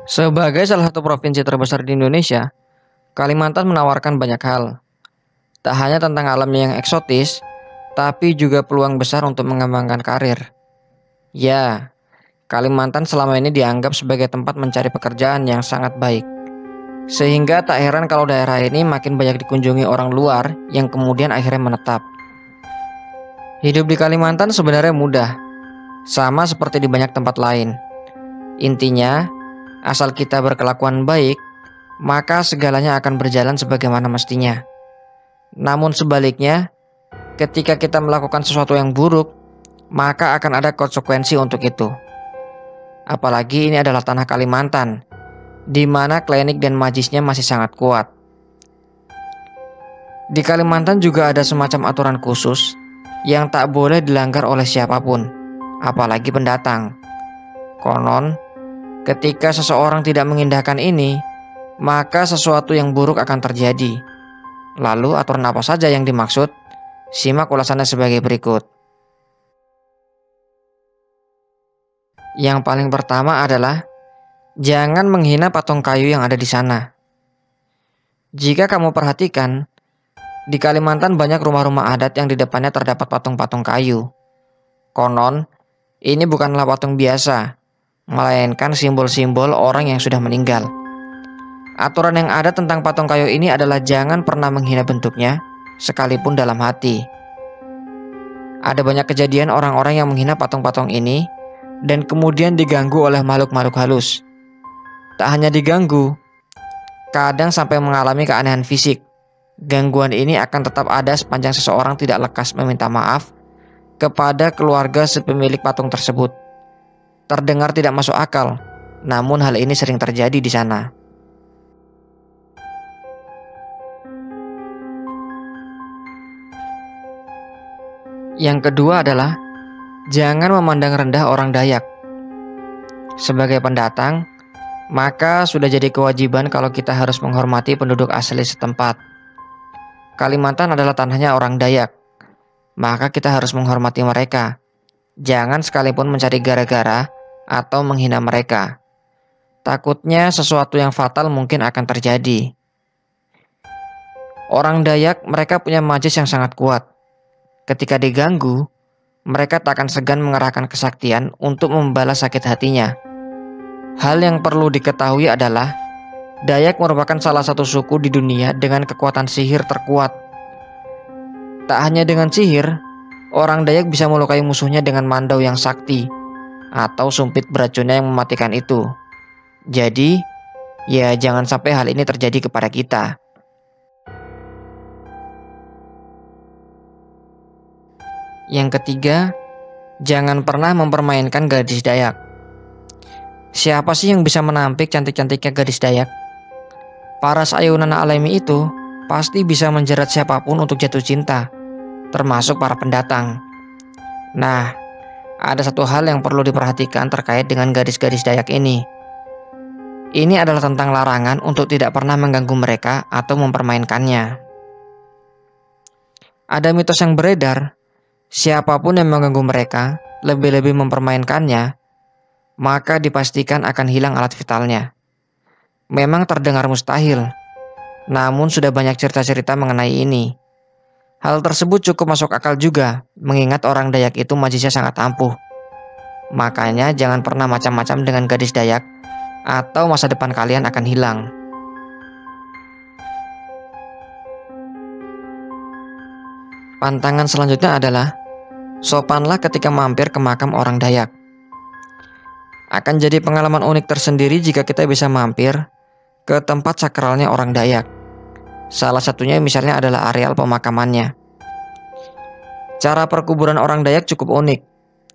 Sebagai salah satu provinsi terbesar di Indonesia, Kalimantan menawarkan banyak hal. Tak hanya tentang alamnya yang eksotis, tapi juga peluang besar untuk mengembangkan karir. Ya, Kalimantan selama ini dianggap sebagai tempat mencari pekerjaan yang sangat baik. Sehingga tak heran kalau daerah ini makin banyak dikunjungi orang luar yang kemudian akhirnya menetap. Hidup di Kalimantan sebenarnya mudah, sama seperti di banyak tempat lain. Intinya, asal kita berkelakuan baik, maka segalanya akan berjalan sebagaimana mestinya. Namun sebaliknya, ketika kita melakukan sesuatu yang buruk, maka akan ada konsekuensi untuk itu. Apalagi ini adalah tanah Kalimantan, di mana klinik dan majisnya masih sangat kuat. Di Kalimantan juga ada semacam aturan khusus yang tak boleh dilanggar oleh siapapun, apalagi pendatang. Konon, ketika seseorang tidak mengindahkan ini, maka sesuatu yang buruk akan terjadi. Lalu aturan apa saja yang dimaksud? Simak ulasannya sebagai berikut. Yang paling pertama adalah jangan menghina patung kayu yang ada di sana. Jika kamu perhatikan, di Kalimantan banyak rumah-rumah adat yang di depannya terdapat patung-patung kayu. Konon, ini bukanlah patung biasa, melainkan simbol-simbol orang yang sudah meninggal. Aturan yang ada tentang patung kayu ini adalah jangan pernah menghina bentuknya, sekalipun dalam hati. Ada banyak kejadian orang-orang yang menghina patung-patung ini, dan kemudian diganggu oleh makhluk-makhluk halus. Tak hanya diganggu, kadang sampai mengalami keanehan fisik. Gangguan ini akan tetap ada sepanjang seseorang tidak lekas meminta maaf kepada keluarga si pemilik patung tersebut. Terdengar tidak masuk akal, namun hal ini sering terjadi di sana. Yang kedua adalah jangan memandang rendah orang Dayak. Sebagai pendatang, maka sudah jadi kewajiban kalau kita harus menghormati penduduk asli setempat. Kalimantan adalah tanahnya orang Dayak, maka kita harus menghormati mereka. Jangan sekalipun mencari gara-gara atau menghina mereka. Takutnya sesuatu yang fatal mungkin akan terjadi. Orang Dayak mereka punya majis yang sangat kuat. Ketika diganggu, mereka tak akan segan mengerahkan kesaktian untuk membalas sakit hatinya. Hal yang perlu diketahui adalah Dayak merupakan salah satu suku di dunia dengan kekuatan sihir terkuat. Tak hanya dengan sihir, orang Dayak bisa melukai musuhnya dengan mandau yang sakti atau sumpit beracunnya yang mematikan itu. Jadi, ya jangan sampai hal ini terjadi kepada kita. Yang ketiga, jangan pernah mempermainkan gadis Dayak. Siapa sih yang bisa menampik cantik-cantiknya gadis Dayak? Paras ayunan alami itu pasti bisa menjerat siapapun untuk jatuh cinta, termasuk para pendatang. Nah, ada satu hal yang perlu diperhatikan terkait dengan gadis-gadis Dayak ini. Ini adalah tentang larangan untuk tidak pernah mengganggu mereka atau mempermainkannya. Ada mitos yang beredar, siapapun yang mengganggu mereka, lebih-lebih mempermainkannya, maka dipastikan akan hilang alat vitalnya. Memang terdengar mustahil, namun sudah banyak cerita-cerita mengenai ini. Hal tersebut cukup masuk akal juga, mengingat orang Dayak itu majisnya sangat ampuh. Makanya jangan pernah macam-macam dengan gadis Dayak, atau masa depan kalian akan hilang. Pantangan selanjutnya adalah sopanlah ketika mampir ke makam orang Dayak. Akan jadi pengalaman unik tersendiri jika kita bisa mampir ke tempat sakralnya orang Dayak. Salah satunya misalnya adalah areal pemakamannya. Cara perkuburan orang Dayak cukup unik.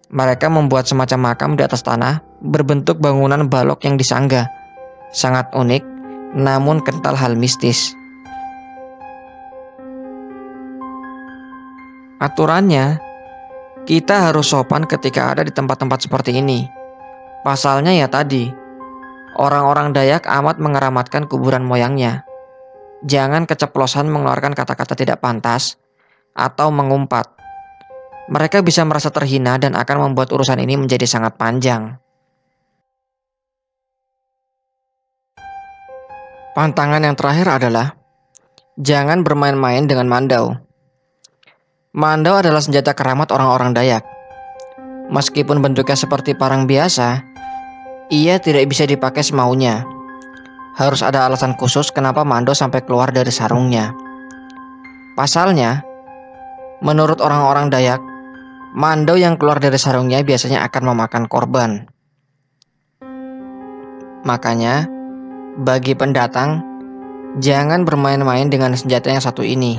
Mereka membuat semacam makam di atas tanah berbentuk bangunan balok yang disanggah. Sangat unik, namun kental hal mistis. Aturannya, kita harus sopan ketika ada di tempat-tempat seperti ini. Pasalnya ya tadi, orang-orang Dayak amat mengeramatkan kuburan moyangnya. Jangan keceplosan mengeluarkan kata-kata tidak pantas atau mengumpat. Mereka bisa merasa terhina dan akan membuat urusan ini menjadi sangat panjang. Pantangan yang terakhir adalah jangan bermain-main dengan mandau. Mandau adalah senjata keramat orang-orang Dayak. Meskipun bentuknya seperti parang biasa, ia tidak bisa dipakai semaunya. Harus ada alasan khusus kenapa mandau sampai keluar dari sarungnya. Pasalnya, menurut orang-orang Dayak, mandau yang keluar dari sarungnya biasanya akan memakan korban. Makanya, bagi pendatang, jangan bermain-main dengan senjata yang satu ini.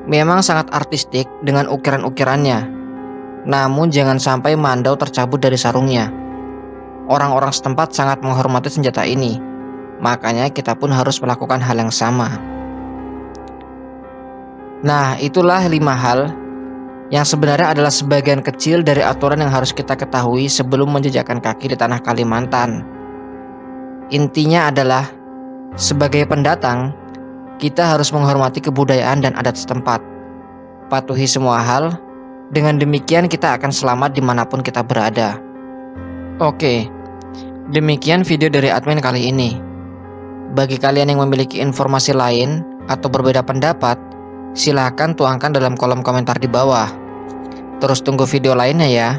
Memang sangat artistik dengan ukiran-ukirannya, namun jangan sampai mandau tercabut dari sarungnya. Orang-orang setempat sangat menghormati senjata ini, makanya kita pun harus melakukan hal yang sama. Nah, itulah 5 hal yang sebenarnya adalah sebagian kecil dari aturan yang harus kita ketahui sebelum menjejakkan kaki di tanah Kalimantan. Intinya adalah, sebagai pendatang, kita harus menghormati kebudayaan dan adat setempat. Patuhi semua hal, dengan demikian kita akan selamat dimanapun kita berada. Oke, demikian video dari admin kali ini. Bagi kalian yang memiliki informasi lain atau berbeda pendapat, silahkan tuangkan dalam kolom komentar di bawah. Terus tunggu video lainnya ya.